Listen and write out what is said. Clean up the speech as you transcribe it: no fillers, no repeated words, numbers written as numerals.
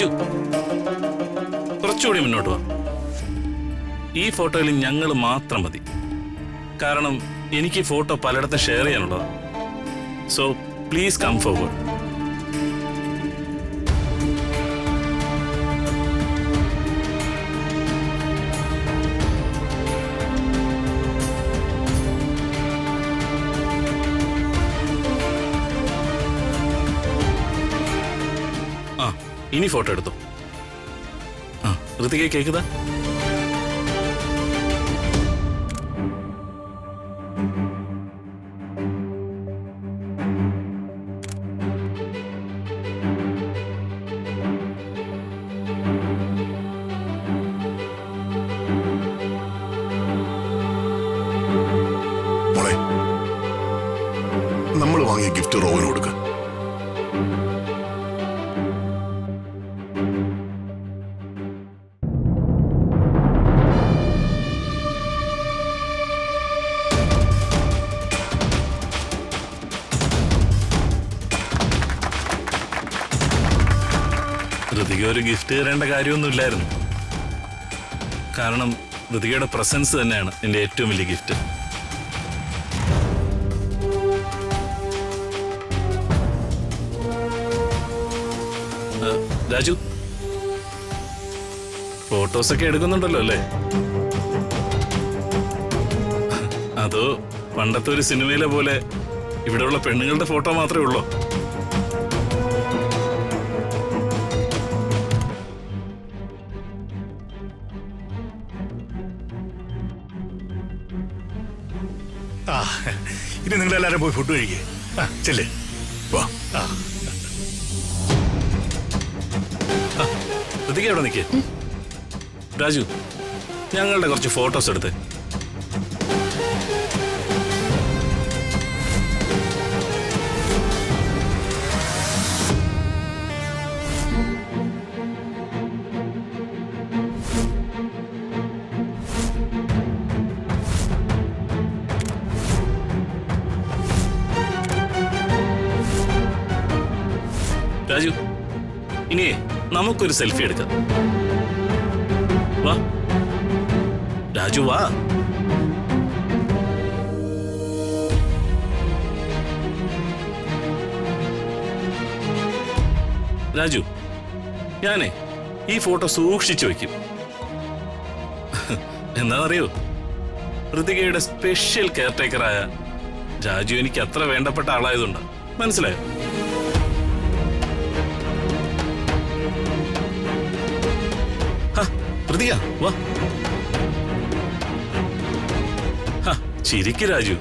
രാജു, കുറച്ചുകൂടി മുന്നോട്ട് വാ. ഈ ഫോട്ടോയിൽ ഞങ്ങൾ മാത്രം മതി. കാരണം എനിക്ക് ഈ ഫോട്ടോ പലയിടത്തും ഷെയർ ചെയ്യാനുള്ളതാണ്. So please come forward. ആ, ഇനി ഫോട്ടോ എടുത്തോ. ആ, ഋതിക കേക്കുതാ. മോളെ, നമ്മൾ വാങ്ങിയ ഗിഫ്റ്റ് റോവിന് കൊടുക്ക. ഋതിക ഒരു ഗിഫ്റ്റ് തരേണ്ട കാര്യമൊന്നുമില്ലായിരുന്നു. കാരണം ഋതികയുടെ പ്രസൻസ് തന്നെയാണ് എൻ്റെ ഏറ്റവും വലിയ ഗിഫ്റ്റ്. രാജു, ഫോട്ടോസൊക്കെ എടുക്കുന്നുണ്ടല്ലോ അല്ലേ? അതോ പണ്ടത്തെ ഒരു സിനിമയിലെ പോലെ ഇവിടെയുള്ള പെണ്ണുങ്ങളുടെ ഫോട്ടോ മാത്രമേ ഉള്ളൂ? ആ, ഇനി നിങ്ങളെല്ലാരും പോയി ഫുഡ് കഴിക്കേ. ചെല്ലേ. വാ. ഋതിക എവിടെ നിൽക്കേ? രാജു, ഞങ്ങളുടെ കുറച്ച് ഫോട്ടോസ് എടുത്ത്. രാജു, ഇനിയേ നമുക്കൊരു സെൽഫി എടുക്കാം. വാ രാജു, വാ. രാജു, ഞാനേ ഈ ഫോട്ടോ സൂക്ഷിച്ചു വയ്ക്കും. എന്താണെന്നറിയോ, ഋതികയുടെ സ്പെഷ്യൽ കെയർ ടേക്കറായ രാജു എനിക്ക് അത്ര വേണ്ടപ്പെട്ട ആളായതുകൊണ്ട്. മനസ്സിലായോ? ഋതിക, വാ. ചിരിക്ക് രാജു.